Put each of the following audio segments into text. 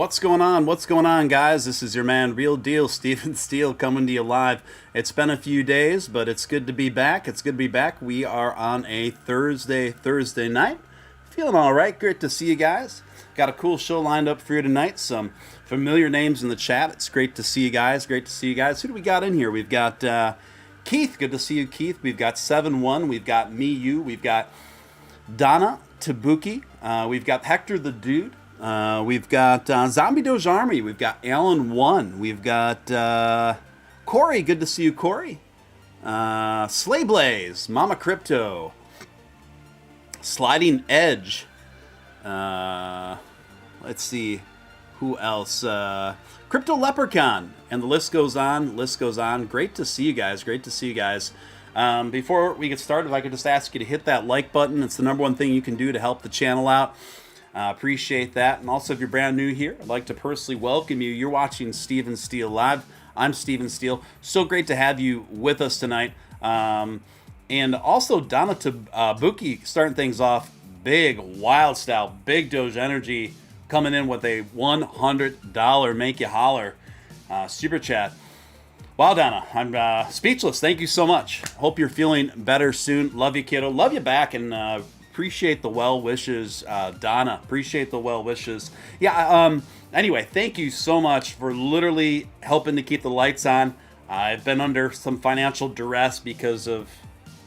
What's going on? What's going on, guys? This is your man, Real Deal, Steven Steele, coming to you live. It's been a few days, but it's good to be back. It's good to be back. We are on a Thursday night. Feeling all right. Great to see you guys. Got a cool show lined up for you tonight. Some familiar names in the chat. It's great to see you guys. Great to see you guys. Who do we got in here? We've got Keith. Good to see you, Keith. We've got 7-1. We've got me, you. We've got Donna Tabuki. We've got Hector the Dude. We've got Zombie Doge Army. We've got Alan 1. We've got Corey. Good to see you, Corey. Slay Blaze. Mama Crypto. Sliding Edge. Let's see. Who else? Crypto Leprechaun. And the list goes on. List goes on. Great to see you guys. Great to see you guys. Before we get started, if I could just ask you to hit that like button. It's the number one thing you can do to help the channel out. Appreciate that. And also, if you're brand new here, I'd like to personally welcome you. You're watching Steven Steele Live. I'm Steven Steele. So great to have you with us tonight. And also, Donna Tabuki starting things off big, wild style, big Doge energy, coming in with a $100 make you holler super chat. Wow, Donna, I'm speechless. Thank you so much. Hope you're feeling better soon. Love you, kiddo. Love you back, and appreciate the well wishes, Donna. Appreciate the well wishes. Yeah. Anyway, thank you so much for literally helping to keep the lights on. I've been under some financial duress because of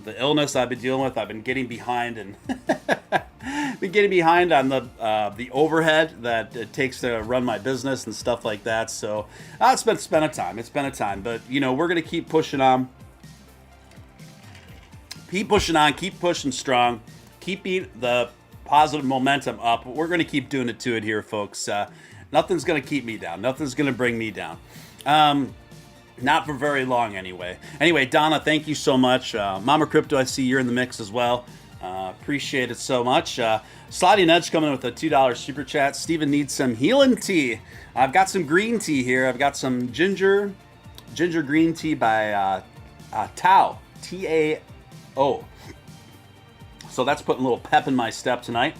the illness I've been dealing with. I've been getting behind and been getting behind on the overhead that it takes to run my business and stuff like that. So it's been a time. It's been a time. But you know, we're gonna keep pushing on. Keep pushing on. Keep pushing strong. Keeping the positive momentum up. We're going to keep doing it to it here, folks. Nothing's going to keep me down. Nothing's going to bring me down. Not for very long, anyway. Anyway, Donna, thank you so much. Mama Crypto, I see you're in the mix as well. Appreciate it so much. Sliding Edge coming in with a $2 super chat. Steven needs some healing tea. I've got some green tea here. I've got some ginger green tea by Tao. T-A-O. So that's putting a little pep in my step tonight.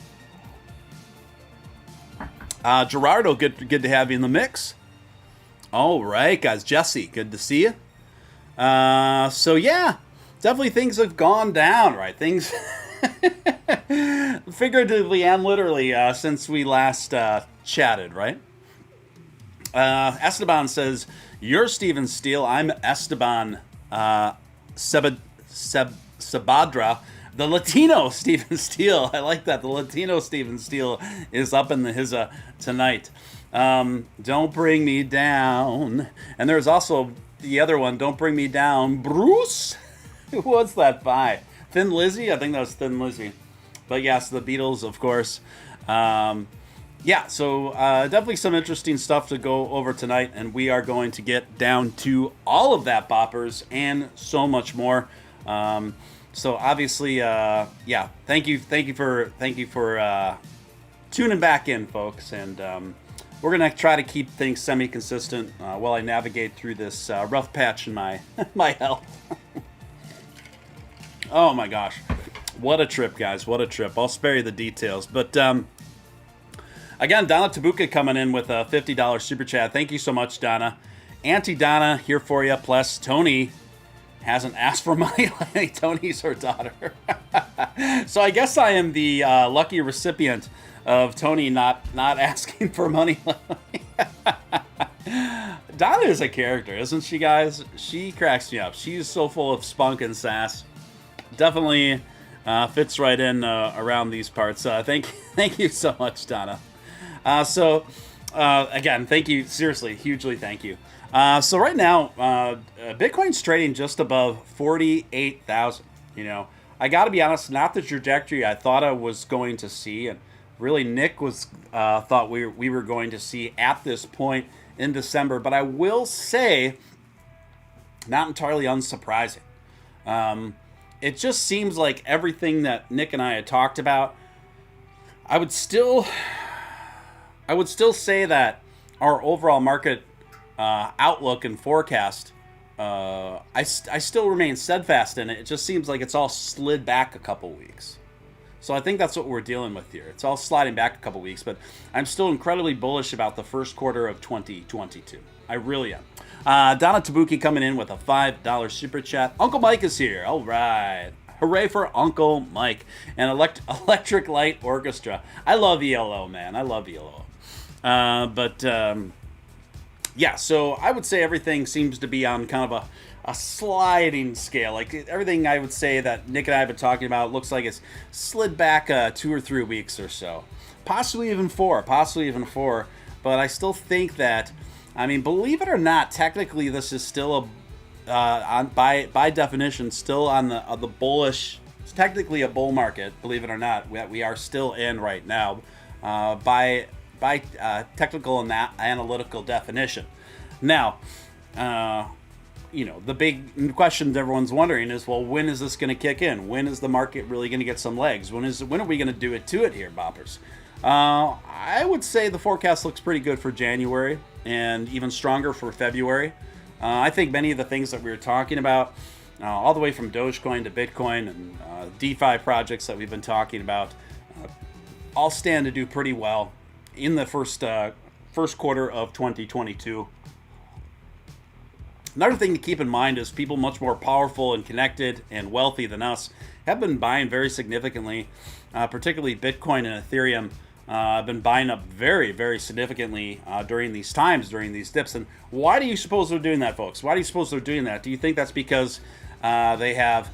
Gerardo, good to have you in the mix. All right, guys. Jesse, good to see you. So yeah, definitely things have gone down, right? Things figuratively and literally since we last chatted, right? Esteban says, "You're Steven Steele. I'm Esteban Sabadra." The Latino Steven Steele. I like that. The Latino Steven Steele is up in the hizza tonight. Don't bring me down. And there's also the other one, Don't Bring Me Down. Bruce? Who was that by? Thin Lizzy? I think that was Thin Lizzy. But yes, the Beatles, of course. Yeah, so definitely some interesting stuff to go over tonight. And we are going to get down to all of that, boppers, and so much more. So obviously, yeah, thank you for tuning back in, folks, and we're gonna try to keep things semi-consistent while I navigate through this rough patch in my my health. Oh my gosh, what a trip, guys! What a trip! I'll spare you the details, but again, Donna Tabuka coming in with a $50 super chat. Thank you so much, Donna. Auntie Donna here for you. Plus Tony hasn't asked for money. Tony's her daughter. So I guess I am the lucky recipient of Tony not asking for money. Donna is a character, isn't she, guys? She cracks me up. She's so full of spunk and sass. Definitely fits right in around these parts. Thank you so much, Donna. Again, thank you. Seriously, hugely thank you. So right now, Bitcoin's trading just above 48,000. You know, I got to be honest, not the trajectory I thought I was going to see, and really Nick was thought we were going to see at this point in December. But I will say, not entirely unsurprising. It just seems like everything that Nick and I had talked about. I would still say that our overall market outlook and forecast, I still remain steadfast in it. It just seems like it's all slid back a couple weeks. So I think that's what we're dealing with here. It's all sliding back a couple weeks, but I'm still incredibly bullish about the first quarter of 2022. I really am. Donna Tabuki coming in with a $5 super chat. Uncle Mike is here. All right. Hooray for Uncle Mike and Electric Light Orchestra. I love ELO, man. I love ELO. Yeah, so I would say everything seems to be on kind of a sliding scale. Like everything I would say that Nick and I have been talking about looks like it's slid back 2 or 3 weeks or so. Possibly even 4. But I still think that, I mean, believe it or not, technically this is still by definition, still on the bullish. It's technically a bull market, believe it or not. We are still in right now, by technical and analytical definition. Now, the big question everyone's wondering is, well, when is this going to kick in? When is the market really going to get some legs? When are we going to do it to it here, boppers? I would say the forecast looks pretty good for January and even stronger for February. I think many of the things that we were talking about, all the way from Dogecoin to Bitcoin and DeFi projects that we've been talking about, all stand to do pretty well in the first quarter of 2022. Another thing to keep in mind is people much more powerful and connected and wealthy than us have been buying very significantly, particularly Bitcoin and Ethereum. I've been buying up very, very significantly during these times, during these dips. And why do you suppose they're doing that, folks? Why do you suppose they're doing that? Do you think that's because they have,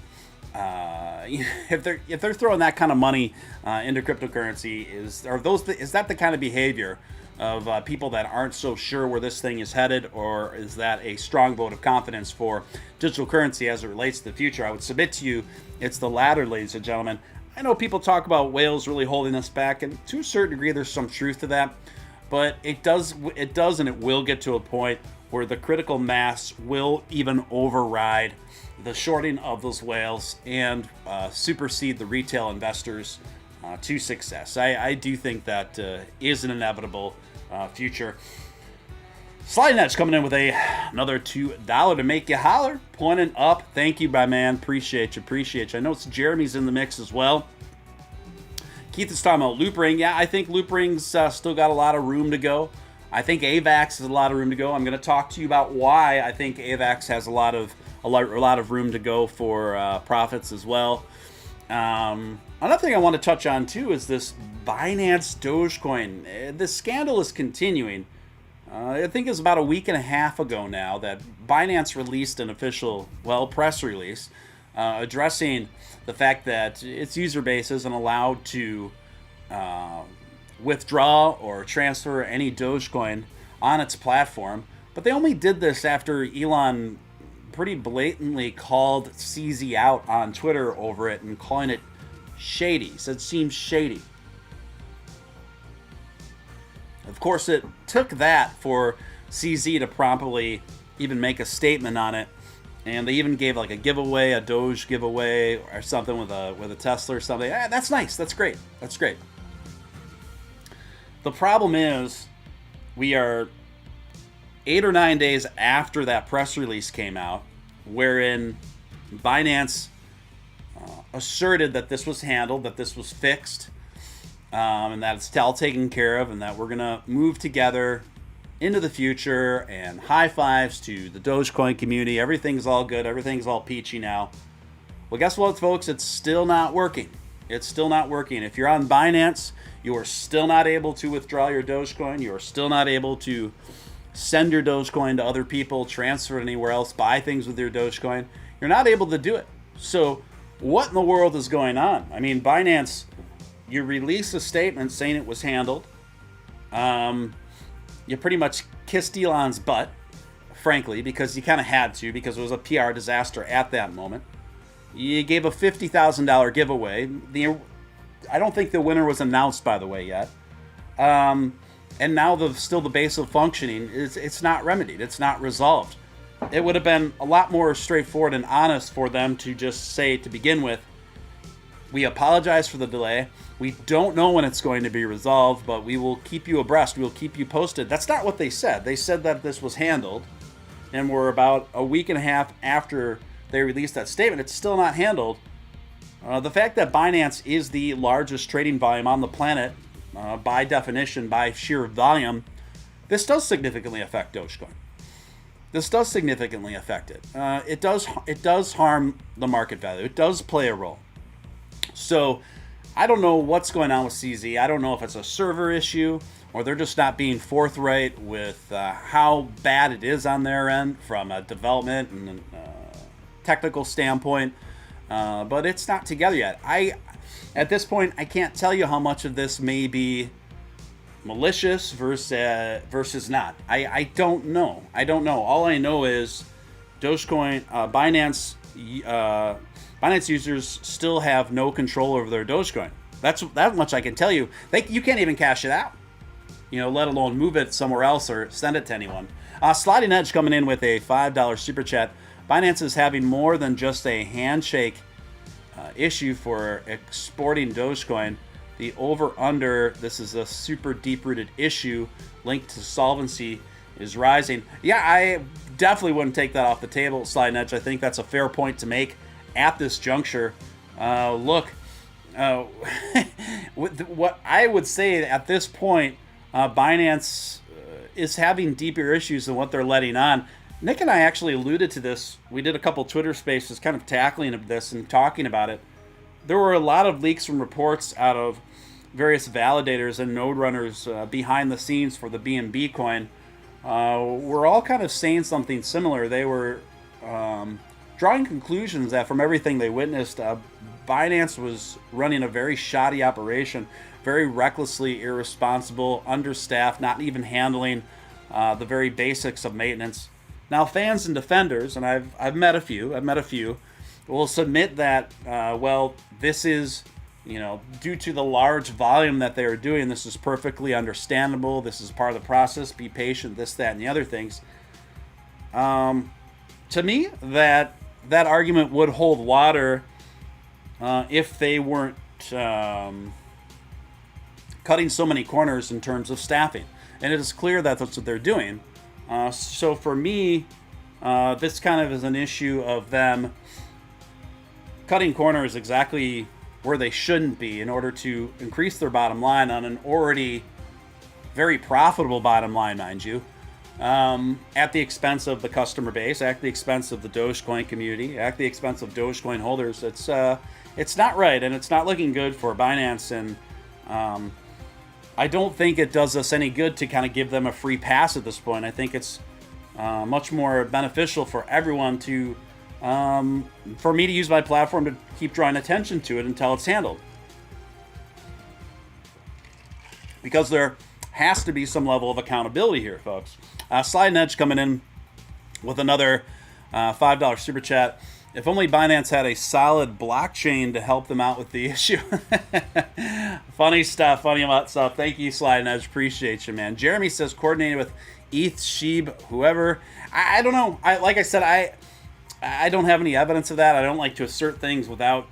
if they're throwing that kind of money into cryptocurrency, is that the kind of behavior of people that aren't so sure where this thing is headed, or is that a strong vote of confidence for digital currency as it relates to the future? I would submit to you it's the latter, ladies and gentlemen. I know people talk about whales really holding us back, and to a certain degree there's some truth to that, but it does and it will get to a point where the critical mass will even override the shorting of those whales and supersede the retail investors to success. I do think that is an inevitable future. Sliding Edge coming in with another $2 to make you holler. Pointing up. Thank you, my man. Appreciate you. I know it's Jeremy's in the mix as well. Keith is talking about Loop Ring. Yeah, I think Loop Ring's still got a lot of room to go. I think AVAX has a lot of room to go. I'm going to talk to you about why I think AVAX has a lot of room to go for profits as well. Another thing I want to touch on too is this Binance Dogecoin. The scandal is continuing. I think it was about a week and a half ago now that Binance released an official, press release addressing the fact that its user base isn't allowed to withdraw or transfer any Dogecoin on its platform. But they only did this after Elon pretty blatantly called CZ out on Twitter over it and calling it shady. He said it seems shady. Of course, it took that for CZ to promptly even make a statement on it, and they even gave like a giveaway, a Doge giveaway or something with a Tesla or something. That's nice. That's great. The problem is, we are 8 or 9 days after that press release came out, wherein Binance asserted that this was handled, that this was fixed, and that it's all taken care of, and that we're going to move together into the future, and high fives to the Dogecoin community. Everything's all good. Everything's all peachy now. Well, guess what, folks? It's still not working. If you're on Binance, you are still not able to withdraw your Dogecoin. You are still not able to send your Dogecoin to other people, transfer it anywhere else, buy things with your Dogecoin. You're not able to do it. So what in the world is going on? I mean, Binance, you release a statement saying it was handled. You pretty much kissed Elon's butt, frankly, because you kind of had to, because it was a PR disaster at that moment. You gave a $50,000 giveaway. I don't think the winner was announced, by the way, yet. And now the base of functioning it's not remedied. It's not resolved. It would have been a lot more straightforward and honest for them to just say to begin with, we apologize for the delay. We don't know when it's going to be resolved, but we will keep you abreast. We will keep you posted. That's not what they said. They said that this was handled, and we're about a week and a half after they released that statement. It's still not handled. The fact that Binance is the largest trading volume on the planet, by definition, by sheer volume, this does significantly affect Dogecoin. This does significantly affect it. It does harm the market value. It does play a role. So I don't know what's going on with CZ. I don't know if it's a server issue or they're just not being forthright with how bad it is on their end from a development and technical standpoint. But it's not together yet. At this point, I can't tell you how much of this may be malicious versus not. I don't know. All I know is Dogecoin, Binance users still have no control over their Dogecoin. That much I can tell you. You can't even cash it out, let alone move it somewhere else or send it to anyone. Sliding Edge coming in with a $5 super chat. Binance is having more than just a handshake issue for exporting Dogecoin. The over-under, this is a super deep-rooted issue linked to solvency, is rising. Yeah, I definitely wouldn't take that off the table, Sliding Edge. I think that's a fair point to make at this juncture. Look, what I would say at this point, Binance is having deeper issues than what they're letting on. Nick and I actually alluded to this. We did a couple Twitter spaces kind of tackling this and talking about it. There were a lot of leaks from reports out of various validators and node runners behind the scenes for the BNB coin. We're all kind of saying something similar. They were drawing conclusions that from everything they witnessed, Binance was running a very shoddy operation, very recklessly irresponsible, understaffed, not even handling the very basics of maintenance. Now, fans and defenders, and I've met a few, will submit that, this is, due to the large volume that they are doing, this is perfectly understandable. This is part of the process. Be patient, this, that, and the other things. To me, that argument would hold water if they weren't cutting so many corners in terms of staffing. And it is clear that that's what they're doing. So for me, this kind of is an issue of them cutting corners exactly where they shouldn't be in order to increase their bottom line on an already very profitable bottom line, mind you, at the expense of the customer base, at the expense of the Dogecoin community, at the expense of Dogecoin holders. It's not right, and it's not looking good for Binance, and I don't think it does us any good to kind of give them a free pass at this point. I think it's much more beneficial for everyone to, for me to use my platform to keep drawing attention to it until it's handled. Because there has to be some level of accountability here, folks. Sliding Edge coming in with another $5 super chat. If only Binance had a solid blockchain to help them out with the issue. Funny stuff. Thank you, Sliding Edge. Appreciate you, man. Jeremy says coordinated with ETH, Sheeb, whoever. I don't know. Like I said, I don't have any evidence of that. I don't like to assert things without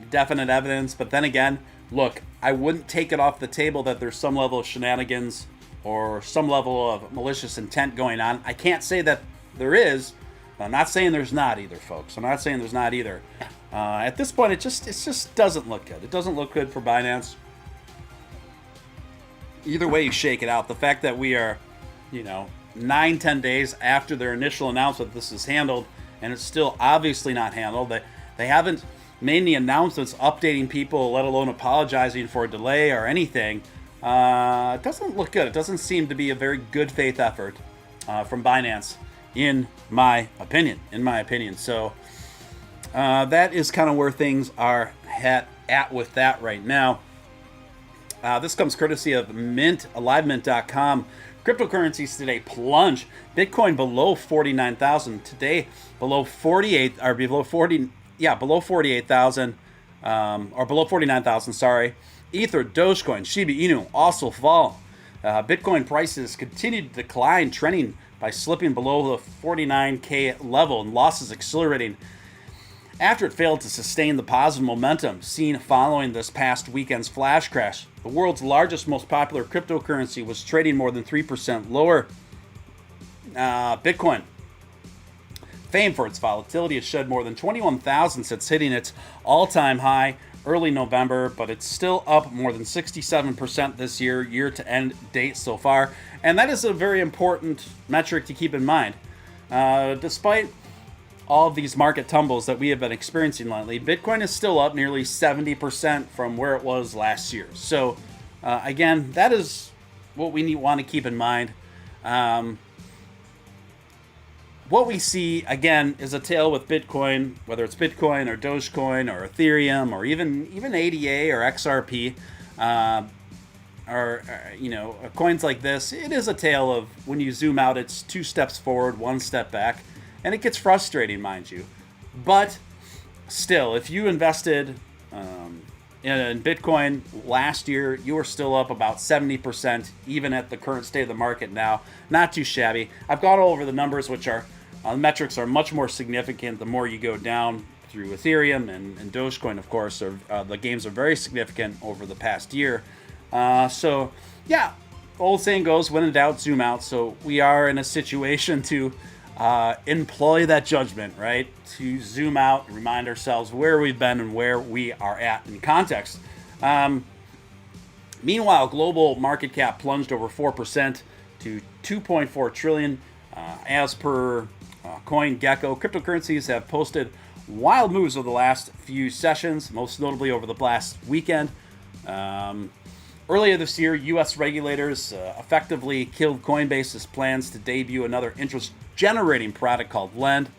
definite evidence. But then again, look, I wouldn't take it off the table that there's some level of shenanigans or some level of malicious intent going on. I can't say that there is. I'm not saying there's not either, folks. I'm not saying there's not either. At this point, it just doesn't look good. It doesn't look good for Binance. Either way you shake it out, the fact that we are, 9-10 days after their initial announcement this is handled, and it's still obviously not handled. They haven't made any announcements updating people, let alone apologizing for a delay or anything. It doesn't look good. It doesn't seem to be a very good faith effort from Binance. In my opinion. So that is kind of where things are at with that right now. This comes courtesy of LiveMint.com. Cryptocurrencies today plunge. Bitcoin below 49,000 today, below 48 or below 40. Yeah, below 48,000 or below 49,000. Sorry. Ether, Dogecoin, Shiba Inu also fall. Bitcoin prices continue to decline, trending by slipping below the 49K level and losses accelerating after it failed to sustain the positive momentum seen following this past weekend's flash crash. The world's largest, most popular cryptocurrency was trading more than 3% lower. Bitcoin famed for its volatility. It's shed more than 21,000 since hitting its all-time high early November, but it's still up more than 67% this year-to-end date so far. And that is a very important metric to keep in mind. Despite all of these market tumbles that we have been experiencing lately, Bitcoin is still up nearly 70% from where it was last year. So, again, that is what we want to keep in mind. What we see, again, is a tale with Bitcoin, whether it's Bitcoin or Dogecoin or Ethereum or even ADA or XRP, or coins like this. It is a tale of when you zoom out, it's 2 steps forward, 1 step back, and it gets frustrating, mind you. But still, if you invested in Bitcoin last year, you were still up about 70%, even at the current state of the market now. Not too shabby. I've gone over the numbers, which are the metrics are much more significant the more you go down through Ethereum and Dogecoin, of course. The gains are very significant over the past year. So, yeah, old saying goes, when in doubt, zoom out. So we are in a situation to employ that judgment, right? To zoom out and remind ourselves where we've been and where we are at in context. Meanwhile, global market cap plunged over 4% to 2.4 trillion. As per CoinGecko, cryptocurrencies have posted wild moves over the last few sessions, most notably over the last weekend. Earlier this year, U.S. regulators effectively killed Coinbase's plans to debut another interest-generating product called Lend,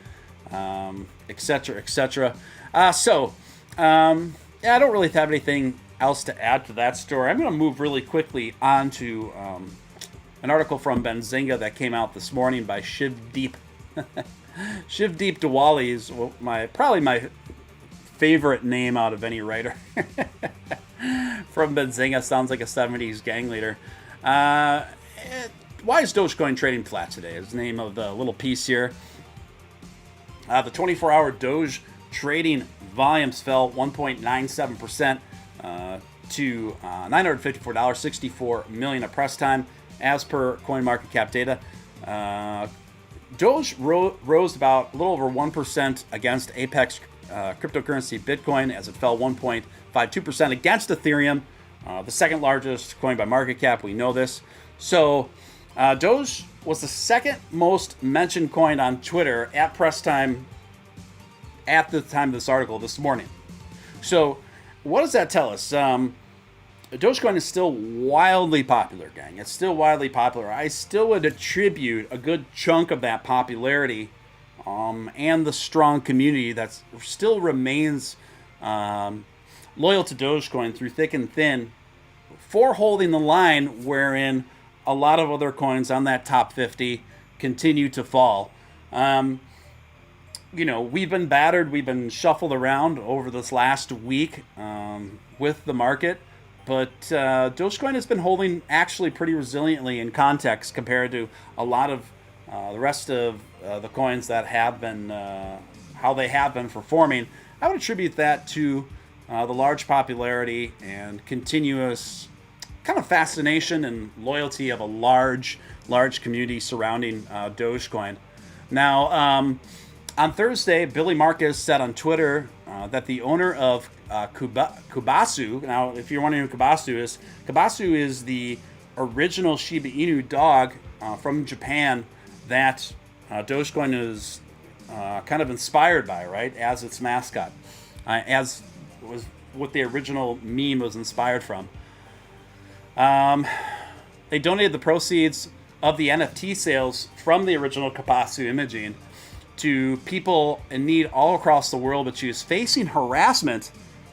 etc., etc. I don't really have anything else to add to that story. I'm going to move really quickly on to an article from Benzinga that came out this morning by Shivdeep. Shivdeep Diwali is probably my favorite name out of any writer. From Benzinga, sounds like a 70s gang leader. Why is Dogecoin trading flat today? Is the name of the little piece here. The 24-hour Doge trading volumes fell 1.97% to $954.64 million at press time, as per CoinMarketCap data. Doge rose about a little over 1% against Apex cryptocurrency Bitcoin, as it fell 1.52% against Ethereum, the second largest coin by market cap. We know this. So Doge was the second most mentioned coin on Twitter at press time at the time of this article this morning. So what does that tell us? Dogecoin is still wildly popular, gang. It's still wildly popular. I still would attribute a good chunk of that popularity and the strong community that still remains loyal to Dogecoin through thick and thin for holding the line, wherein a lot of other coins on that top 50 continue to fall. We've been battered. We've been shuffled around over this last week with the market. But Dogecoin has been holding actually pretty resiliently in context compared to a lot of the rest of the coins that have been, how they have been performing. I would attribute that to the large popularity and continuous kind of fascination and loyalty of a large community surrounding Dogecoin. Now, on Thursday, Billy Marcus said on Twitter that the owner of Kobasu. Now, if you're wondering who Kobasu is the original Shiba Inu dog from Japan that Dogecoin is kind of inspired by, right, as its mascot, as was what the original meme was inspired from. They donated the proceeds of the NFT sales from the original Kobasu imaging to people in need all across the world, but she is facing harassment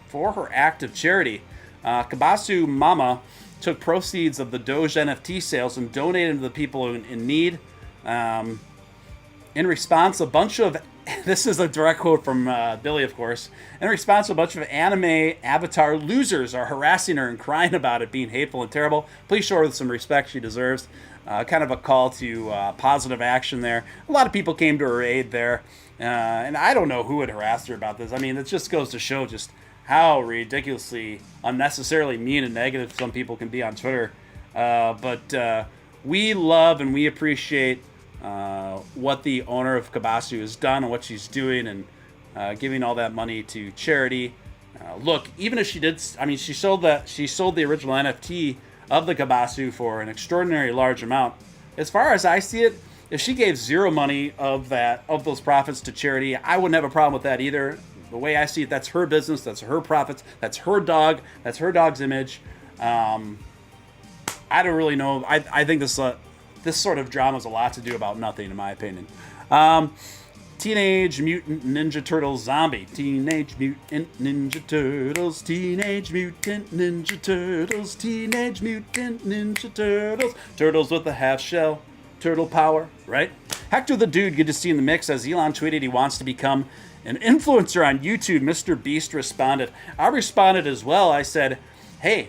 for her act of charity. Kobasu Mama took proceeds of the Doge NFT sales and donated to the people in need. In response, a bunch of, this is a direct quote from Billy, of course, in response, a bunch of anime avatar losers are harassing her and crying about it being hateful and terrible. Please show her some respect she deserves. Kind of a call to positive action there. A lot of people came to her aid there. And I don't know who would harass her about this. I mean, it just goes to show just how ridiculously, unnecessarily mean and negative some people can be on Twitter. But we love and we appreciate what the owner of Kabasu has done and what she's doing, and giving all that money to charity. Look, even if she did, I mean, she sold the original NFT of the Kabasu for an extraordinarily large amount. As far as I see it, if she gave zero money of those profits to charity, I wouldn't have a problem with that either. The way I see it, that's her business, that's her profits, that's her dog, that's her dog's image. I don't really know. I think this sort of drama has a lot to do about nothing, in my opinion. Teenage Mutant Ninja Turtles zombie. Teenage Mutant Ninja Turtles. Teenage Mutant Ninja Turtles. Teenage Mutant Ninja Turtles. Turtles with a half shell. Turtle power, right? Hector the Dude, good to see you in the mix. As Elon tweeted he wants to become an influencer on YouTube, Mr. Beast responded. I responded as well. I said, hey,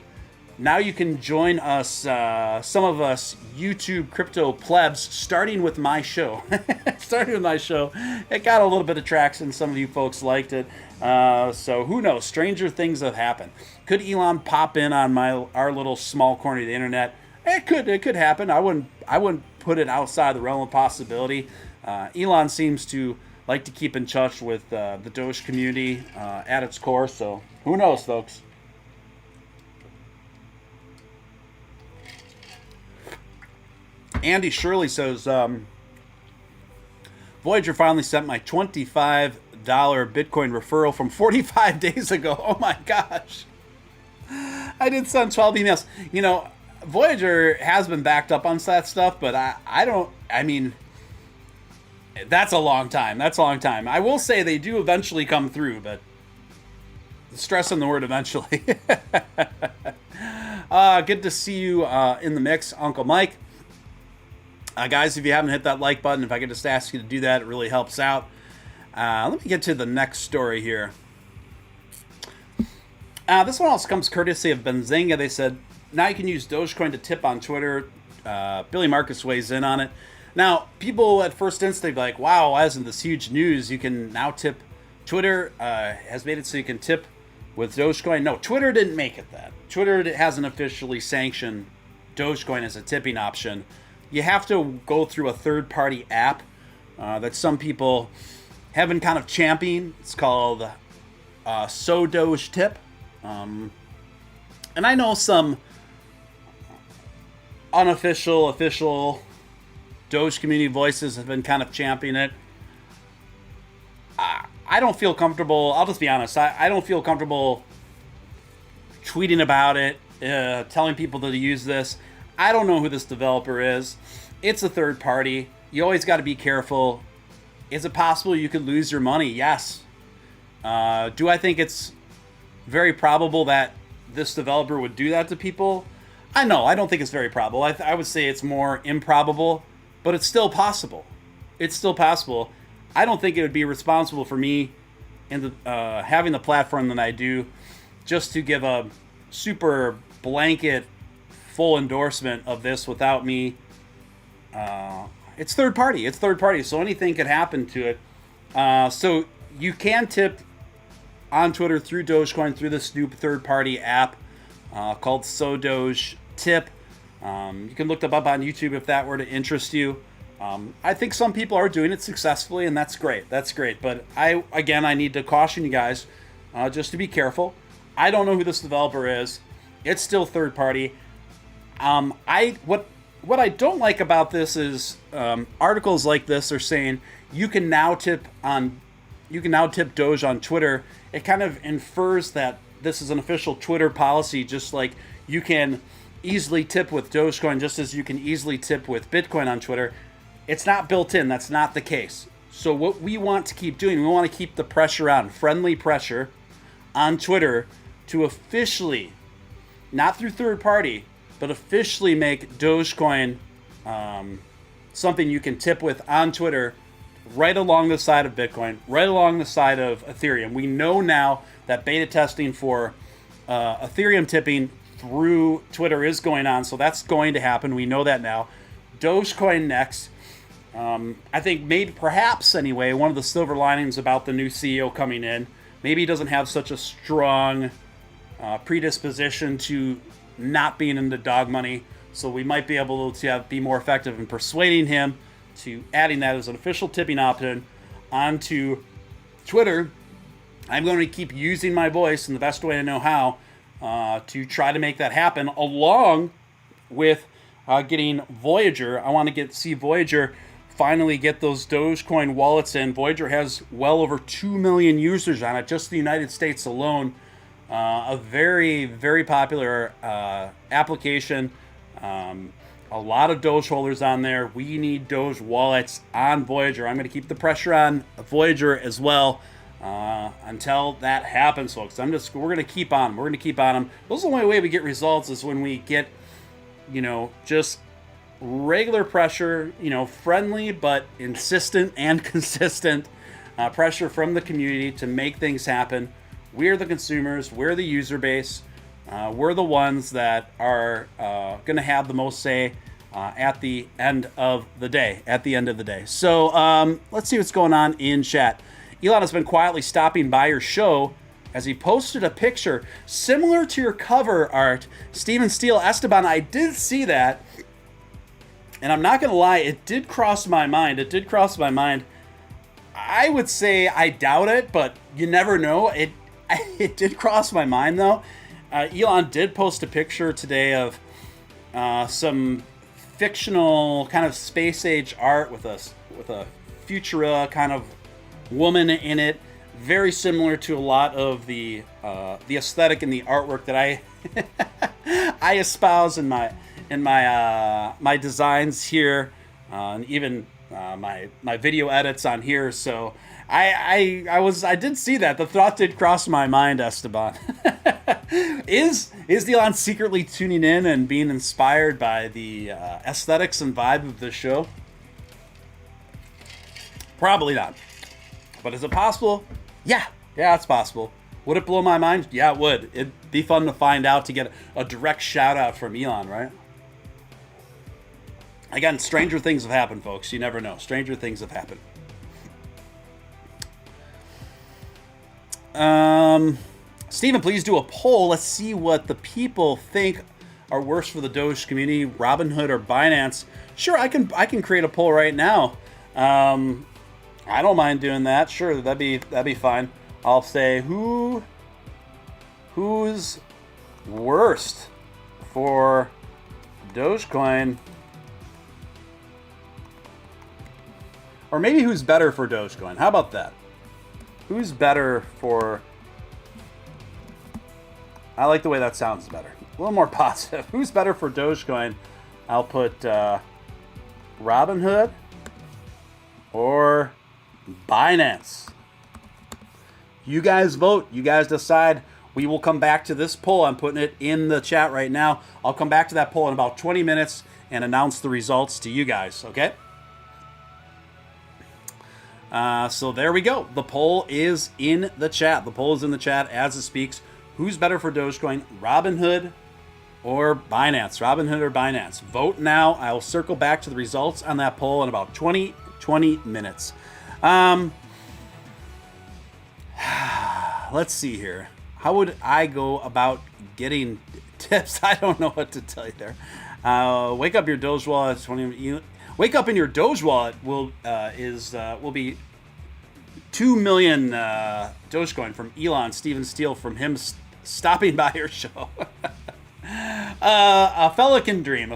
now you can join us, some of us YouTube crypto plebs, starting with my show. It got a little bit of traction. Some of you folks liked it. So who knows? Stranger things have happened. Could Elon pop in on our little small corner of the internet? It could happen. I wouldn't put it outside the realm of possibility. Elon seems to like to keep in touch with the Doge community at its core. So who knows, folks? Andy Shirley says, Voyager finally sent my $25 Bitcoin referral from 45 days ago. Oh my gosh. I did send 12 emails. You know, Voyager has been backed up on that stuff, but I mean, that's a long time. I will say they do eventually come through, but stressing the word eventually. Good to see you in the mix, Uncle Mike. Guys, if you haven't hit that like button, if I could just ask you to do that, it really helps out. Let me get to the next story here. This one also comes courtesy of Benzinga. They said, now you can use Dogecoin to tip on Twitter. Billy Marcus weighs in on it. Now, people at first instinct like, wow, why isn't this huge news? You can now tip. Twitter has made it so you can tip with Dogecoin. No, Twitter didn't make it that. Twitter hasn't officially sanctioned Dogecoin as a tipping option. You have to go through a third-party app that some people have been kind of championing. It's called Doge Tip. And I know some unofficial, official Doge community voices have been kind of championing it. I don't feel comfortable. I'll just be honest. I don't feel comfortable tweeting about it, telling people to use this. I don't know who this developer is. It's a third party. You always got to be careful. Is it possible you could lose your money? Yes. Do I think it's very probable that this developer would do that to people? I don't think it's very probable. I would say it's more improbable, but it's still possible. I don't think it would be responsible for me in having the platform that I do just to give a super blanket full endorsement of this without me. It's third party, so anything could happen to it. So you can tip on Twitter through Dogecoin through this new third party app called Doge Tip. You can look them up on YouTube if that were to interest you. I think some people are doing it successfully, and that's great. But I need to caution you guys just to be careful. I don't know who this developer is. It's still third party. What I don't like about this is articles like this are saying you can now tip Doge on Twitter. It kind of infers that this is an official Twitter policy, just like you can easily tip with Dogecoin, just as you can easily tip with Bitcoin on Twitter. It's not built in. That's not the case. So what we want to keep doing, we want to keep the pressure on, friendly pressure on Twitter to officially, not through third party, but officially make Dogecoin something you can tip with on Twitter right along the side of Bitcoin, right along the side of Ethereum. We know now that beta testing for Ethereum tipping through Twitter is going on, so that's going to happen. We know that now. Dogecoin next. I think maybe, perhaps anyway, one of the silver linings about the new CEO coming in, maybe he doesn't have such a strong predisposition to not being into dog money, so we might be able to be more effective in persuading him to adding that as an official tipping option onto Twitter. I'm going to keep using my voice in the best way I know how to try to make that happen, along with getting Voyager. I want to see Voyager finally get those Dogecoin wallets in. Voyager has well over 2 million users on it, just the United States alone. A very, very popular application. A lot of Doge holders on there. We need Doge wallets on Voyager. I'm going to keep the pressure on Voyager as well until that happens, folks. We're going to keep on. We're going to keep on them. Those are the only way we get results, is when we get, just regular pressure, friendly but insistent and consistent pressure from the community to make things happen. We're the consumers. We're the user base. We're the ones that are going to have the most say at the end of the day. So let's see what's going on in chat. Elon has been quietly stopping by your show as he posted a picture similar to your cover art. Steele, Esteban, I did see that. And I'm not going to lie, it did cross my mind. I would say I doubt it, but you never know. It did cross my mind, though. Elon did post a picture today of some fictional kind of space age art with a Futura kind of woman in it, very similar to a lot of the aesthetic and the artwork that I I espouse in my designs here, and even my video edits on here. So I did see that. The thought did cross my mind, Esteban. Is Elon secretly tuning in and being inspired by the aesthetics and vibe of the show? Probably not. But is it possible? Yeah, it's possible. Would it blow my mind? Yeah, it would. It'd be fun to find out, to get a direct shout out from Elon, right? Again, stranger things have happened, folks. You never know. Stranger things have happened. Steven, please do a poll. Let's see what the people think are worse for the Doge community, Robinhood or Binance. Sure, I can create a poll right now. I don't mind doing that. Sure, that'd be fine. I'll say who's worst for Dogecoin, or maybe who's better for Dogecoin. How about that? Who's better for... I like the way that sounds better. A little more positive. Who's better for Dogecoin? I'll put Robinhood or Binance. You guys vote. You guys decide. We will come back to this poll. I'm putting it in the chat right now. I'll come back to that poll in about 20 minutes and announce the results to you guys, okay? So there we go. The poll is in the chat. The poll is in the chat as it speaks. Who's better for Dogecoin, Robinhood or Binance? Robinhood or Binance? Vote now. I will circle back to the results on that poll in about 20 minutes. Let's see here. How would I go about getting tips? I don't know what to tell you there. Wake up your Doge wallet. Wake up in your Doge wallet will be 2 million Dogecoin from Elon. Steele from him stopping by your show. A fellow can dream.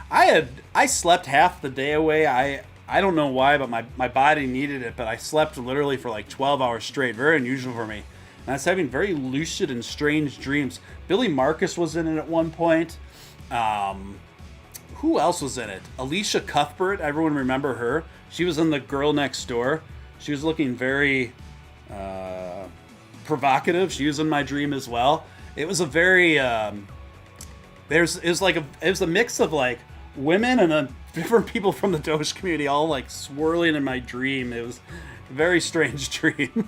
I slept half the day away. I don't know why, but my body needed it. But I slept literally for like 12 hours straight. Very unusual for me. And I was having very lucid and strange dreams. Billy Marcus was in it at one point. Who else was in it? Alicia Cuthbert. Everyone remember her? She was in The Girl Next Door. She was looking very provocative. She was in my dream as well. It was a very it was a mix of like women and different people from the Doge community all like swirling in my dream. It was a very strange dream.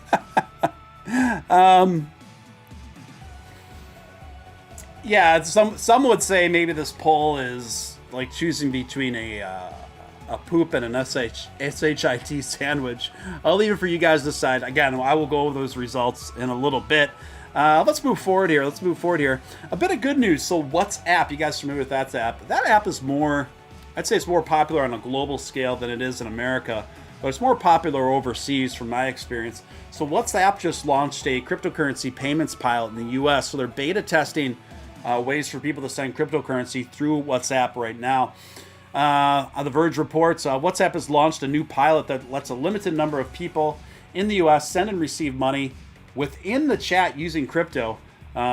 Yeah, some would say maybe this poll is like choosing between a poop and an SHIT sandwich. I'll leave it for you guys to decide. Again, I will go over those results in a little bit. Let's move forward here. A bit of good news. So WhatsApp, you guys familiar with that app? That app is more I'd say it's more popular on a global scale than it is in America, but it's more popular overseas from my experience. So WhatsApp just launched a cryptocurrency payments pilot in the US. So they're beta testing ways for people to send cryptocurrency through WhatsApp right now. On The Verge reports, WhatsApp has launched a new pilot that lets a limited number of people in the US send and receive money within the chat using crypto.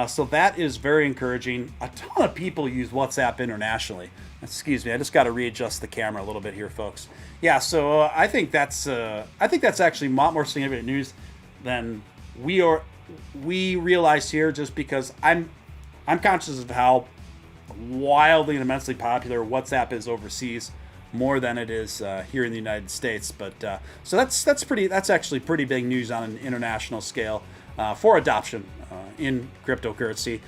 So that is very encouraging. A ton of people use WhatsApp internationally. Excuse me, I just got to readjust the camera a little bit here, folks. Yeah, so I think that's actually a lot more significant news than we realize here. Just because I'm conscious of how wildly and immensely popular WhatsApp is overseas, more than it is here in the United States. But so that's actually pretty big news on an international scale for adoption in cryptocurrency.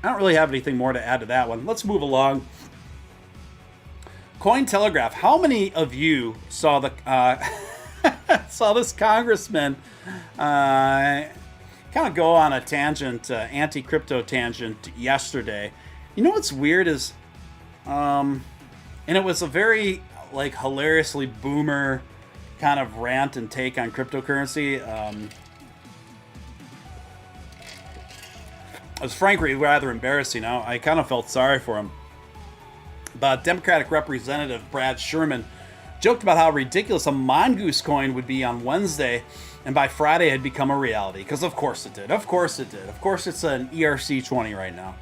I don't really have anything more to add to that one. Let's move along. Cointelegraph. How many of you saw the saw this congressman kind of go on a tangent, anti-crypto tangent yesterday? You know what's weird is, and it was a very hilariously boomer kind of rant and take on cryptocurrency. It was frankly rather embarrassing. I kind of felt sorry for him. But Democratic Representative Brad Sherman joked about how ridiculous a mongoose coin would be on Wednesday, and by Friday had become a reality. Because of course it did. Of course it did. Of course it's an ERC-20 right now.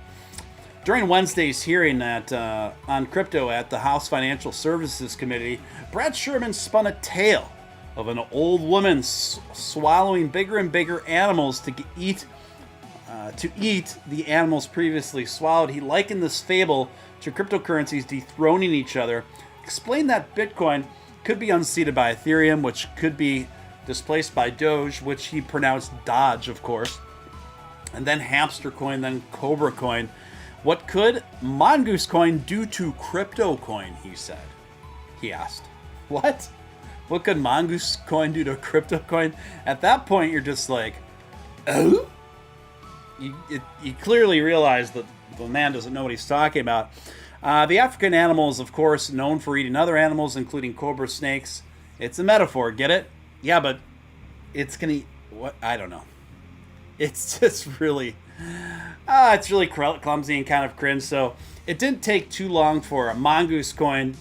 During Wednesday's hearing on crypto at the House Financial Services Committee, Brad Sherman spun a tale of an old woman swallowing bigger and bigger animals to eat the animals previously swallowed. He likened this fable to cryptocurrencies dethroning each other, explained that Bitcoin could be unseated by Ethereum, which could be displaced by Doge, which he pronounced Doge, of course, and then Hamster Coin, then Cobra Coin. What could Mongoose Coin do to Crypto Coin, he said. He asked. What? What could Mongoose Coin do to Crypto Coin? At that point, you're just like, oh? You clearly realize that the man doesn't know what he's talking about. The African animal is, of course, known for eating other animals, including cobra snakes. It's a metaphor, get it? Yeah, but it's gonna eat what? I don't know. It's just really, it's really clumsy and kind of cringe. So it didn't take too long for a mongoose coin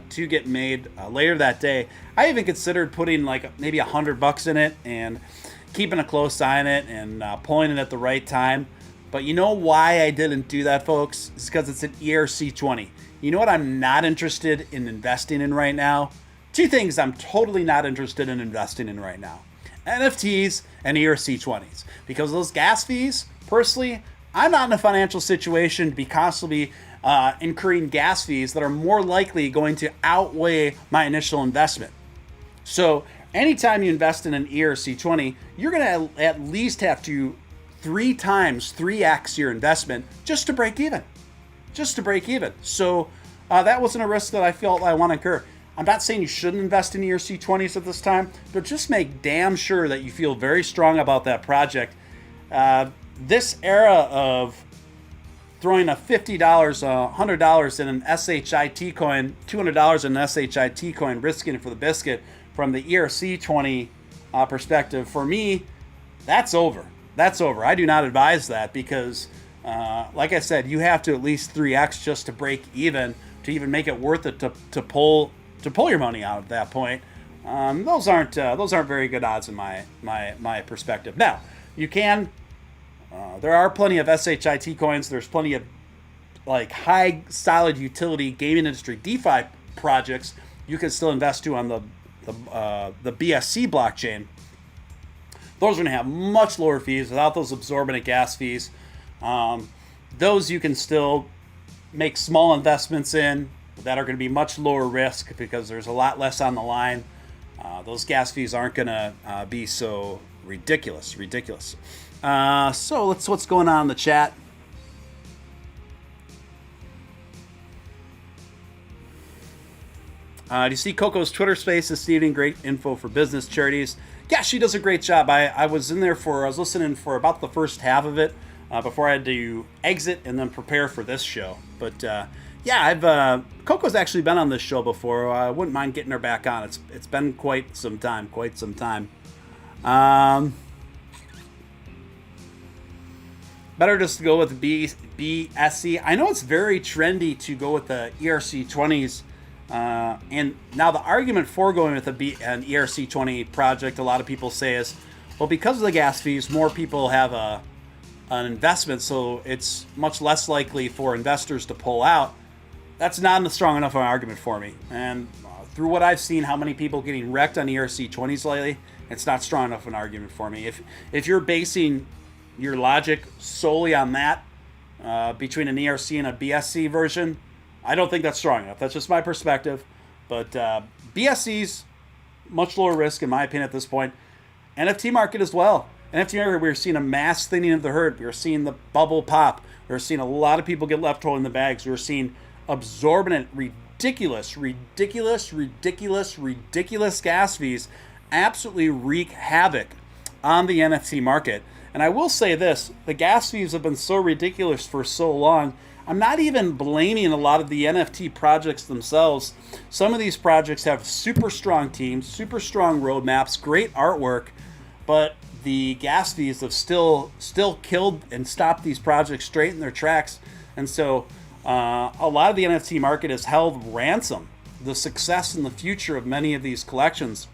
to get made later that day. I even considered putting maybe $100 in it and keeping a close eye on it and pulling it at the right time. But you know why I didn't do that, folks? It's because it's an ERC-20. You know what I'm not interested in investing in right now? Two things I'm totally not interested in investing in right now. NFTs and ERC-20s. Because those gas fees, personally, I'm not in a financial situation to be constantly incurring gas fees that are more likely going to outweigh my initial investment. So anytime you invest in an ERC-20, you're going to at least have to 3x your investment just to break even. So that wasn't a risk that I felt I want to incur. I'm not saying you shouldn't invest in ERC-20s at this time, but just make damn sure that you feel very strong about that project. This era of throwing a $50, $100 in an SHIT coin, $200 in an SHIT coin, risking it for the biscuit from the ERC-20 perspective, for me, that's over. I do not advise that because, like I said, you have to at least 3x just to break even to even make it worth it to pull your money out at that point. Those aren't very good odds in my perspective. Now, you can. There are plenty of SHIT coins. There's plenty of high solid utility gaming industry DeFi projects you can still invest to on the BSC blockchain. Those are going to have much lower fees without those absorbent gas fees. Those you can still make small investments in that are going to be much lower risk because there's a lot less on the line. Those gas fees aren't going to be so ridiculous. So what's going on in the chat? Do you see Coco's Twitter space this evening? Great info for business charities. Yeah, she does a great job. I was listening for about the first half of it before I had to exit and then prepare for this show. But Yeah, I've Coco's actually been on this show before. I wouldn't mind getting her back on. It's been quite some time, Um, better just to go with the BSC. I know it's very trendy to go with the ERC20s. And now the argument for going with an ERC20 project, a lot of people say is, well, because of the gas fees, more people have an investment, so it's much less likely for investors to pull out. That's not a strong enough of an argument for me. And through what I've seen, how many people getting wrecked on ERC20s lately, it's not strong enough of an argument for me. If you're basing your logic solely on that, between an ERC and a BSC version, I don't think that's strong enough. That's just my perspective. But BSC's much lower risk, in my opinion, at this point. NFT market as well. NFT market, we're seeing a mass thinning of the herd. We're seeing the bubble pop. We're seeing a lot of people get left holding the bags. We're seeing absorbent, ridiculous gas fees absolutely wreak havoc on the NFT market. And I will say this, the gas fees have been so ridiculous for so long, I'm not even blaming a lot of the NFT projects themselves. Some of these projects have super strong teams, super strong roadmaps, great artwork, but the gas fees have still killed and stopped these projects straight in their tracks. And so a lot of the NFT market has held ransom. The success and the future of many of these collections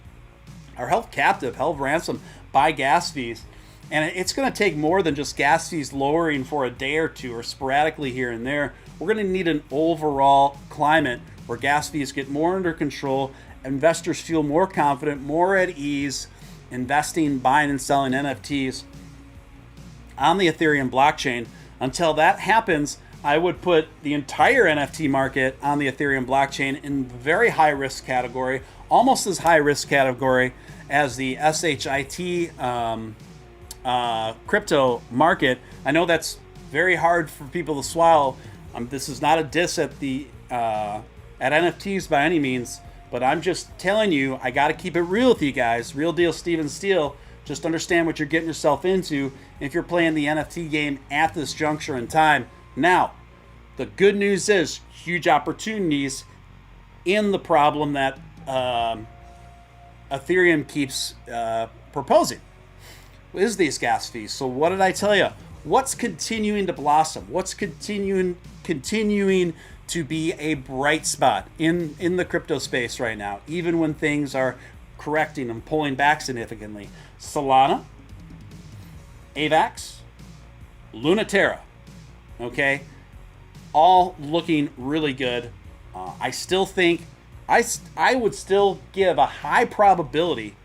are held captive, held ransom by gas fees. And it's going to take more than just gas fees lowering for a day or two or sporadically here and there. We're going to need an overall climate where gas fees get more under control, investors feel more confident, more at ease, investing, buying, and selling NFTs on the Ethereum blockchain. Until that happens, I would put the entire NFT market on the Ethereum blockchain in very high risk category, almost as high risk category as the SHIT crypto market. I know that's very hard for people to swallow. This is not a diss at NFTs by any means, but I'm just telling you, I got to keep it real with you guys. Real deal, Steele. Just understand what you're getting yourself into if you're playing the NFT game at this juncture in time. Now, the good news is huge opportunities in the problem that Ethereum keeps proposing. Is these gas fees. So what did I tell you? What's continuing to blossom? What's continuing to be a bright spot in the crypto space right now, even when things are correcting and pulling back significantly? Solana, AVAX, Lunaterra, okay? All looking really good. I still think, I would still give a high probability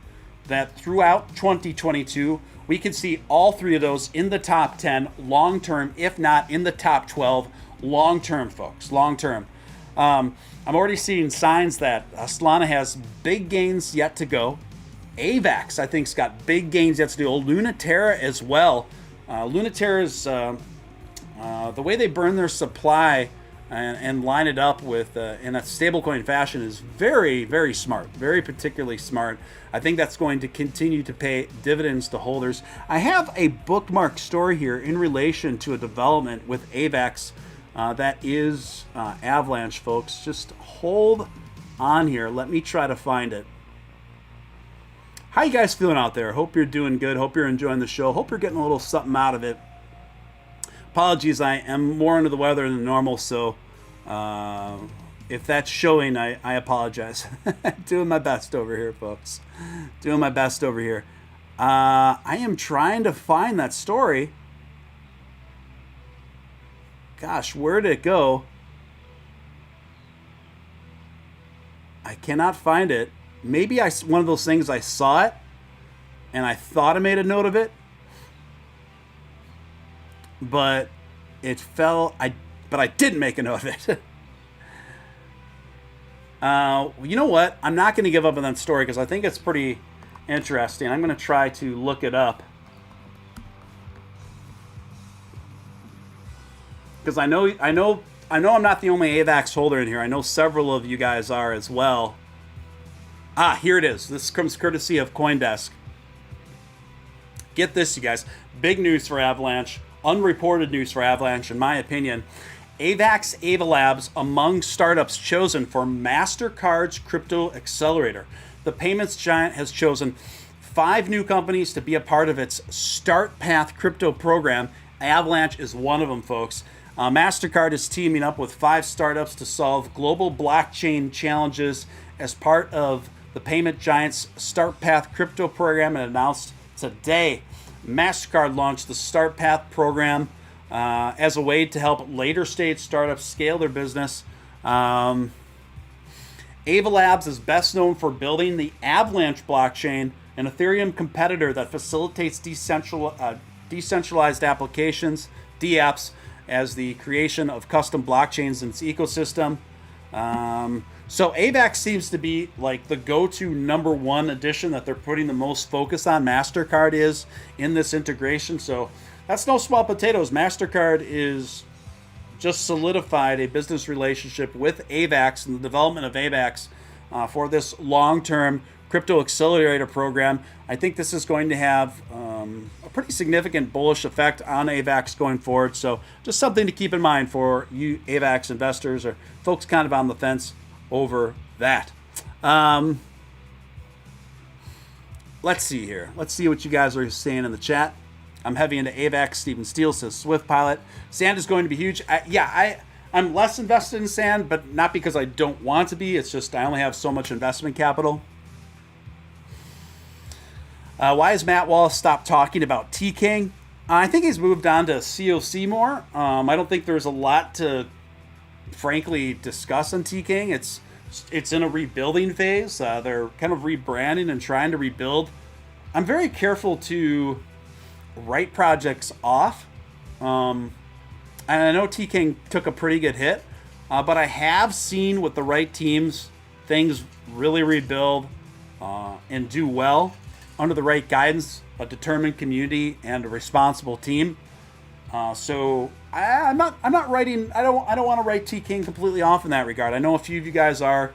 that throughout 2022, we could see all three of those in the top 10 long-term, if not in the top 12 long-term, folks, long-term. I'm already seeing signs that Solana has big gains yet to go. AVAX, I think, has got big gains yet to do. Lunaterra as well. Lunaterra's, the way they burn their supply and line it up with in a stablecoin fashion is very, very smart, very particularly smart. I think that's going to continue to pay dividends to holders. I have a bookmark story here in relation to a development with AVAX that is Avalanche, folks. Just hold on here. Let me try to find it. How you guys feeling out there? Hope you're doing good. Hope you're enjoying the show. Hope you're getting a little something out of it. Apologies, I am more under the weather than normal, so if that's showing, I apologize. Doing my best over here, folks. Doing my best over here. I am trying to find that story. Gosh, where did it go? I cannot find it. Maybe one of those things I saw it, and I thought I made a note of it. But it fell. But I didn't make a note of it. You know what? I'm not going to give up on that story because I think it's pretty interesting. I'm going to try to look it up because I know I'm not the only AVAX holder in here. I know several of you guys are as well. Ah, here it is. This comes courtesy of CoinDesk. Get this, you guys. Big news for Avalanche. Unreported news for Avalanche, in my opinion. AVAX Ava Labs among startups chosen for MasterCard's Crypto Accelerator. The payments giant has chosen 5 new companies to be a part of its Start Path crypto program. Avalanche is one of them, folks. MasterCard is teaming up with 5 startups to solve global blockchain challenges as part of the payment giant's Start Path crypto program, and announced today. MasterCard launched the Start Path program as a way to help later stage startups scale their business. Ava Labs is best known for building the Avalanche blockchain, an Ethereum competitor that facilitates decentralized applications, DApps, as the creation of custom blockchains in its ecosystem. So AVAX seems to be like the go-to number one addition that they're putting the most focus on. MasterCard is in this integration. So that's no small potatoes. MasterCard is just solidified a business relationship with AVAX and the development of AVAX for this long-term crypto accelerator program. I think this is going to have a pretty significant bullish effect on AVAX going forward. So just something to keep in mind for you AVAX investors or folks kind of on the fence over that. Let's see here. Let's see what you guys are saying in the chat. I'm heavy into AVAX. Stephen Steele says Swift Pilot. Sand is going to be huge. I'm less invested in Sand, but not because I don't want to be. It's just I only have so much investment capital. Why has Matt Wallace stopped talking about T-King? I think he's moved on to COC more. I don't think there's a lot to, frankly, discuss on T-King. It's in a rebuilding phase. They're kind of rebranding and trying to rebuild. I'm very careful to write projects off. And I know T-King took a pretty good hit, but I have seen with the right teams, things really rebuild and do well under the right guidance, a determined community, and a responsible team. So I'm not writing. I don't want to write T-King completely off in that regard. I know a few of you guys are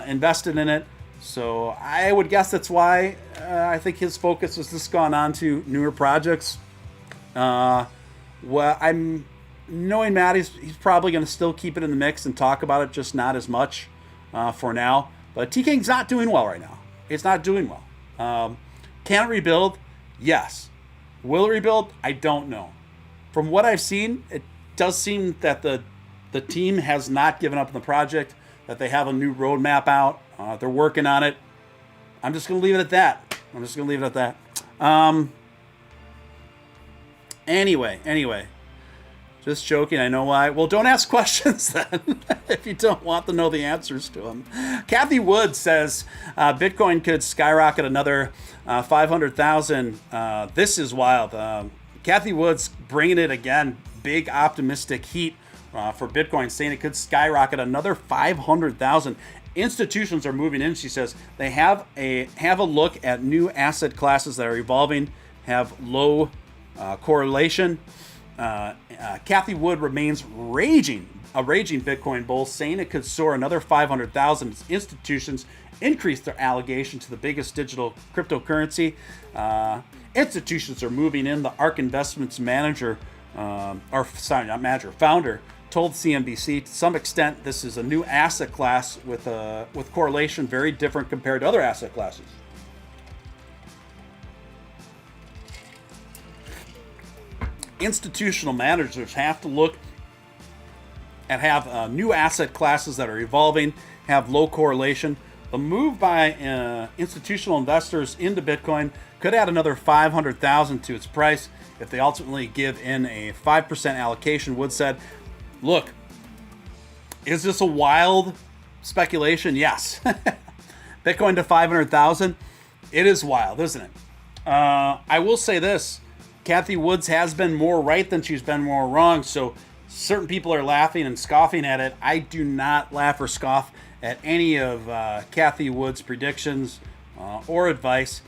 invested in it, so I would guess that's why I think his focus has just gone on to newer projects. Well, I'm knowing Matt, he's probably going to still keep it in the mix and talk about it, just not as much for now. But T-King's not doing well right now. It's not doing well. Can it rebuild? Yes. Will it rebuild? I don't know. From what I've seen, it does seem that the team has not given up on the project, that they have a new roadmap out. They're working on it. I'm just going to leave it at that. Anyway. Just joking. I know why. Well, don't ask questions then if you don't want to know the answers to them. Kathy Wood says Bitcoin could skyrocket another 500,000. This is wild. Kathy Wood's bringing it again. Big optimistic heat for Bitcoin, saying it could skyrocket another 500,000. Institutions are moving in. She says they have a look at new asset classes that are evolving, have low correlation. Kathy Wood remains a raging Bitcoin bull, saying it could soar another 500,000 as institutions increase their allocation to the biggest digital cryptocurrency. Institutions are moving in. The ARK Investments founder told CNBC, to some extent, this is a new asset class with correlation very different compared to other asset classes. Institutional managers have to look and have new asset classes that are evolving, have low correlation. The move by institutional investors into Bitcoin could add another 500,000 to its price if they ultimately give in a 5% allocation. Wood said, look, is this a wild speculation? Yes. Bitcoin to 500,000, it is wild, isn't it? I will say this. Kathy Woods has been more right than she's been more wrong, so certain people are laughing and scoffing at it. I do not laugh or scoff at any of Kathy Woods' predictions or advice.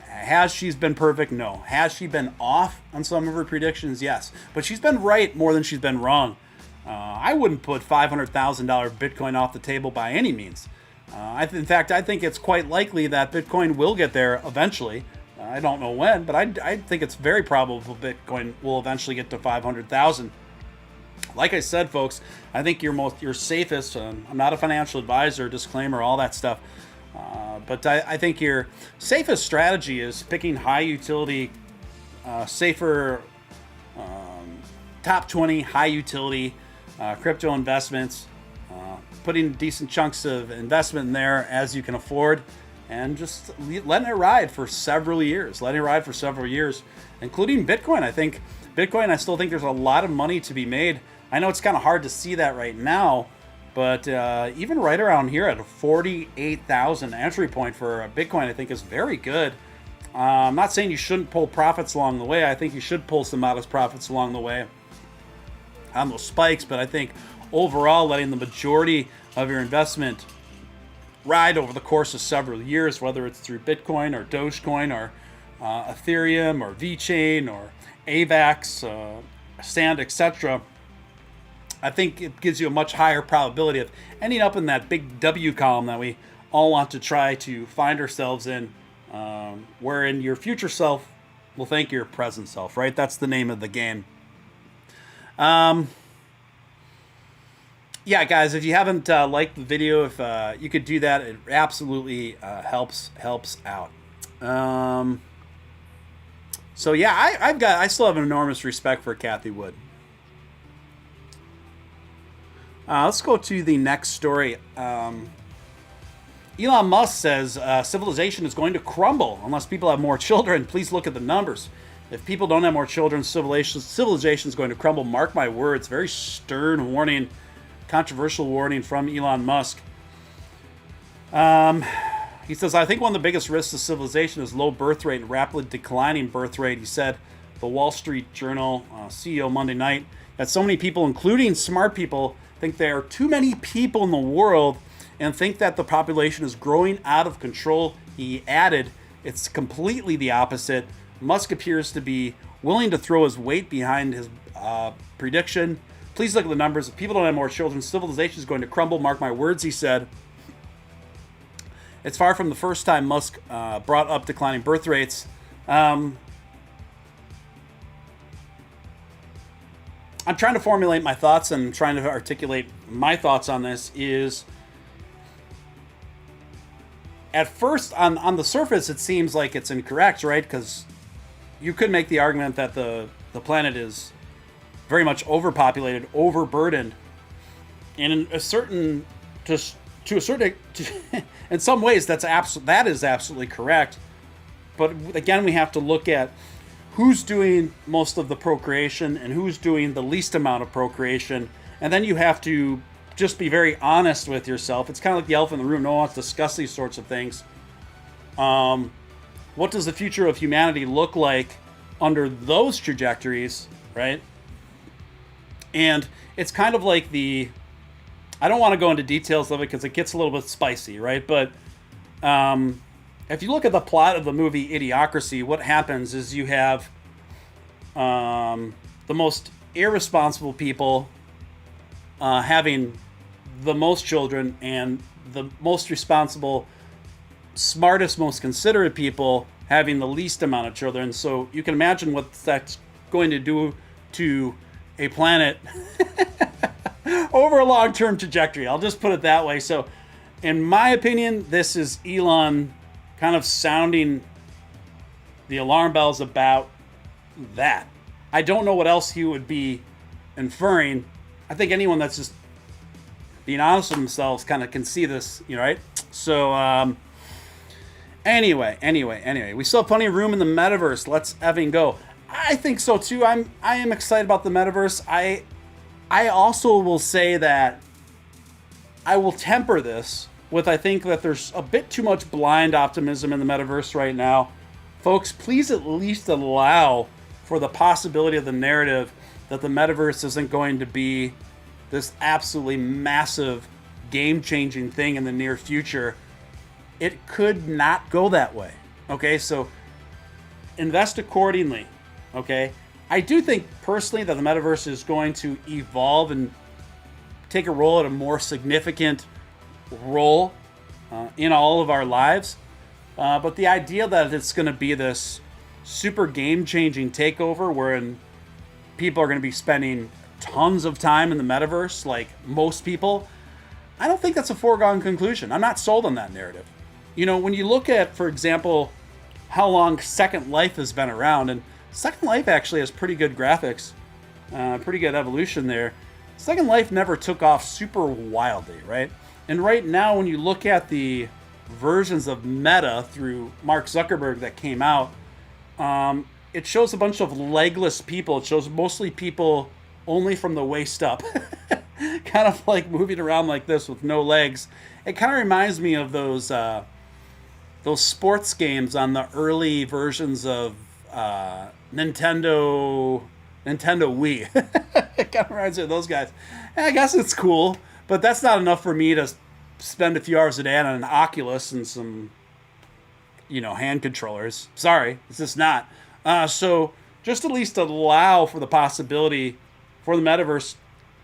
Has she been perfect? No. Has she been off on some of her predictions? Yes. But she's been right more than she's been wrong. I wouldn't put $500,000 Bitcoin off the table by any means. In fact, I think it's quite likely that Bitcoin will get there eventually. I don't know when, but I think it's very probable Bitcoin will eventually get to 500,000. Like I said, folks, I think you're safest. I'm not a financial advisor, disclaimer, all that stuff. But I think your safest strategy is picking high utility, safer, top 20 high utility crypto investments, putting decent chunks of investment in there as you can afford, and just letting it ride for several years. Including Bitcoin. I think Bitcoin, I still think there's a lot of money to be made. I know it's kind of hard to see that right now, but even right around here at a 48,000 entry point for a Bitcoin, I think is very good. I'm not saying you shouldn't pull profits along the way. I think you should pull some modest profits along the way on those spikes, but I think overall letting the majority of your investment ride over the course of several years, whether it's through Bitcoin or Dogecoin or Ethereum or VeChain or AVAX, Sand, etc., I think it gives you a much higher probability of ending up in that big W column that we all want to try to find ourselves in, wherein your future self will thank your present self, right? That's the name of the game. Yeah, guys, if you haven't liked the video, if you could do that, it absolutely helps out. So yeah, I still have an enormous respect for Cathie Wood. Let's go to the next story. Elon Musk says civilization is going to crumble unless people have more children. Please look at the numbers. If people don't have more children, civilization is going to crumble. Mark my words. Very stern warning, controversial warning from Elon Musk. He says, I think one of the biggest risks of civilization is low birth rate and rapidly declining birth rate. He said, the Wall Street Journal CEO Monday night, that so many people, including smart people, think there are too many people in the world and think that the population is growing out of control. He added, it's completely the opposite. Musk appears to be willing to throw his weight behind his prediction. Please look at the numbers. If people don't have more children, civilization is going to crumble. Mark my words, he said. It's far from the first time Musk brought up declining birth rates. I'm trying to formulate my thoughts and trying to articulate my thoughts on this. Is at first, on the surface, it seems like it's incorrect, right? Because you could make the argument that the planet is very much overpopulated, overburdened, and in a certain in some ways that is absolutely correct. But again, we have to look at who's doing most of the procreation and who's doing the least amount of procreation, and then you have to just be very honest with yourself. It's kind of like the elephant in the room. No one wants to discuss these sorts of things. What does the future of humanity look like under those trajectories, right? And it's kind of like I don't want to go into details of it because it gets a little bit spicy, right? But if you look at the plot of the movie Idiocracy, what happens is you have the most irresponsible people having the most children, and the most responsible, smartest, most considerate people having the least amount of children. So you can imagine what that's going to do to a planet over a long-term trajectory. I'll just put it that way. So in my opinion, this is Elon kind of sounding the alarm bells about that. I don't know what else he would be inferring. I think anyone that's just being honest with themselves kind of can see this, right? So anyway, we still have plenty of room in the metaverse. Let's effing go. I think so too. I am excited about the metaverse. I also will say that I will temper this with, I think that there's a bit too much blind optimism in the metaverse right now. Folks, please at least allow for the possibility of the narrative that the metaverse isn't going to be this absolutely massive, game-changing thing in the near future. It could not go that way. Okay, so invest accordingly. Okay, I do think personally that the metaverse is going to evolve and take a role at a more significant role in all of our lives. But the idea that it's going to be this super game-changing takeover wherein people are going to be spending tons of time in the metaverse, like most people, I don't think that's a foregone conclusion. I'm not sold on that narrative. You know, when you look at, for example, how long Second Life has been around, and Second Life actually has pretty good graphics, pretty good evolution there. Second Life never took off super wildly, right? And right now, when you look at the versions of Meta through Mark Zuckerberg that came out, it shows a bunch of legless people. It shows mostly people only from the waist up, kind of like moving around like this with no legs. It kind of reminds me of those sports games on the early versions of Nintendo Wii. It kind of reminds me of those guys. And I guess it's cool, but that's not enough for me to spend a few hours a day on an Oculus and some, hand controllers. Sorry, it's just not. So just at least allow for the possibility for the metaverse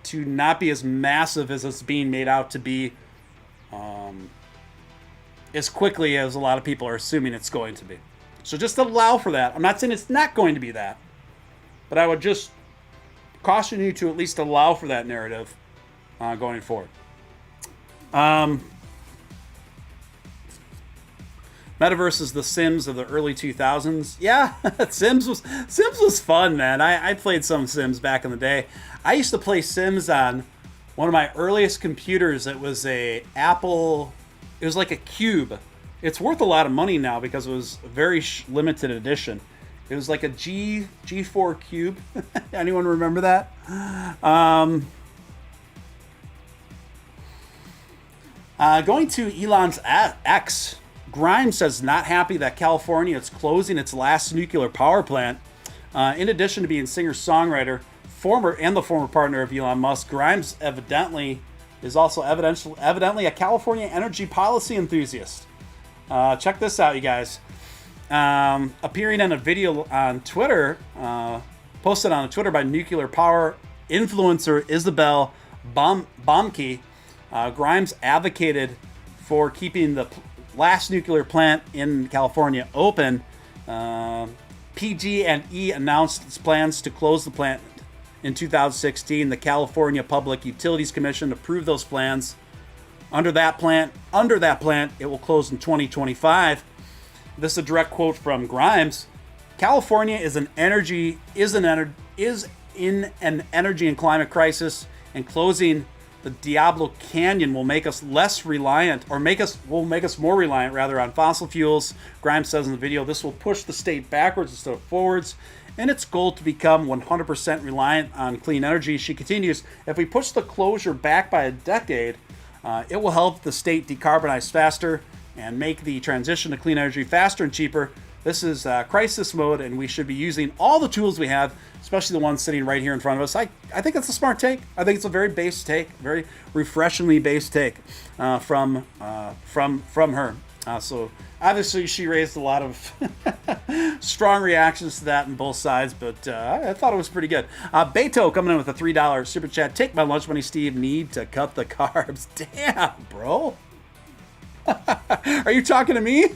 to not be as massive as it's being made out to be, as quickly as a lot of people are assuming it's going to be. So just allow for that. I'm not saying it's not going to be that, but I would just caution you to at least allow for that narrative going forward. Metaverse is the Sims of the early 2000s. Yeah, Sims was fun, man. I played some Sims back in the day. I used to play Sims on one of my earliest computers. It was a Apple. It was like a cube. It's worth a lot of money now because it was a very limited edition. It was like a G4 cube. Anyone remember that? Going to Elon's X. Grimes says not happy that California is closing its last nuclear power plant. In addition to being singer-songwriter, the former partner of Elon Musk, Grimes is also evidently a California energy policy enthusiast. Check this out, you guys. Appearing in a video on Twitter, posted on Twitter by nuclear power influencer Isabel Baumke, Grimes advocated for keeping the last nuclear plant in California open. PG&E announced its plans to close the plant in 2016. The California Public Utilities Commission approved those plans. Under that plant, it will close in 2025. This is a direct quote from Grimes. California is in an energy and climate crisis, and closing the Diablo Canyon will make us less reliant, or will make us more reliant rather, on fossil fuels. Grimes says in the video, this will push the state backwards instead of forwards in its goal to become 100% reliant on clean energy. She continues, if we push the closure back by a decade, it will help the state decarbonize faster and make the transition to clean energy faster and cheaper. This is crisis mode, and we should be using all the tools we have, especially the ones sitting right here in front of us. I think that's a smart take. I think it's a very base take, very refreshingly base take from her. So obviously she raised a lot of strong reactions to that on both sides, but I thought it was pretty good. Beto coming in with a $3 super chat. Take my lunch money, Steve. Need to cut the carbs. Damn, bro. Are you talking to me?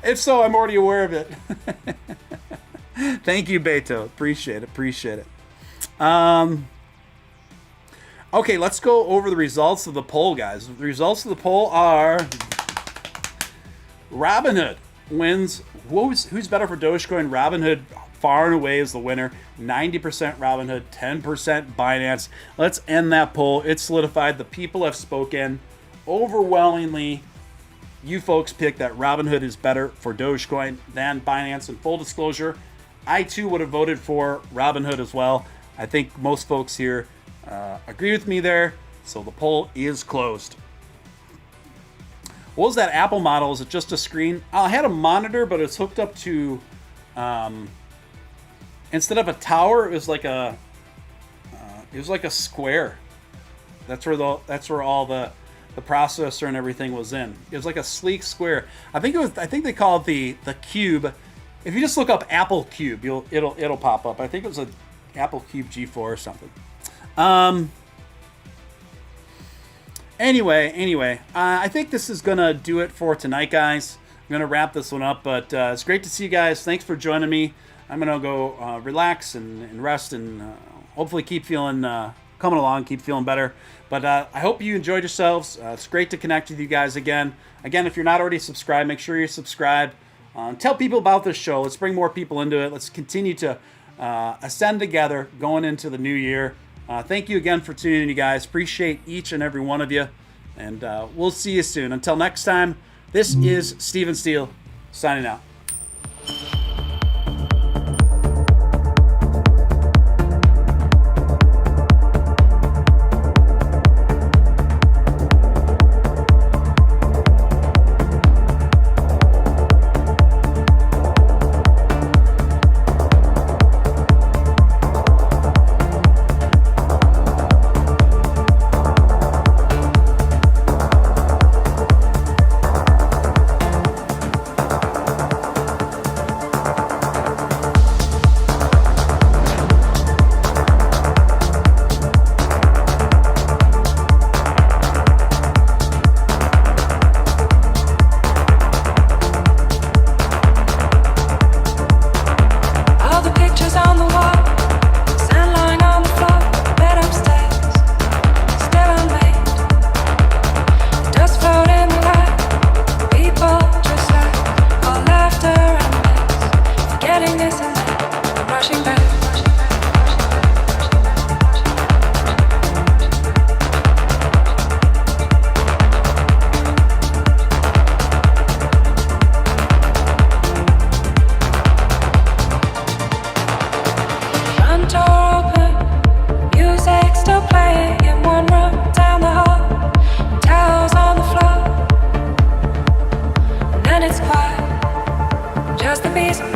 If so, I'm already aware of it. Thank you, Beto. Appreciate it. Okay, let's go over the results of the poll, guys. The results of the poll are Robinhood wins. Who's better for Dogecoin? Robinhood far and away is the winner. 90% Robinhood, 10% Binance. Let's end that poll. It's solidified. The people have spoken. Overwhelmingly, you folks picked that Robinhood is better for Dogecoin than Binance. In full disclosure, I too would have voted for Robinhood as well. I think most folks here agree with me there, so the poll is closed. What was that Apple model? Is it just a screen? I had a monitor, but it's hooked up to, instead of a tower, it was like a square. That's where all the processor and everything was in. It was like a sleek square. I think they call it the cube. If you just look up Apple Cube, it'll pop up. I think it was an Apple Cube G4 or something. Anyway, I think this is gonna do it for tonight, guys. I'm gonna wrap this one up, but it's great to see you guys. Thanks for joining me. I'm gonna go relax and rest and hopefully keep feeling coming along, keep feeling better. But I hope you enjoyed yourselves. It's great to connect with you guys again. Again, if you're not already subscribed, make sure you're subscribed. Tell people about this show. Let's bring more people into it. Let's continue to ascend together going into the new year. Thank you again for tuning in, you guys. Appreciate each and every one of you. And we'll see you soon. Until next time, this is Steven Steele signing out. Just the beast.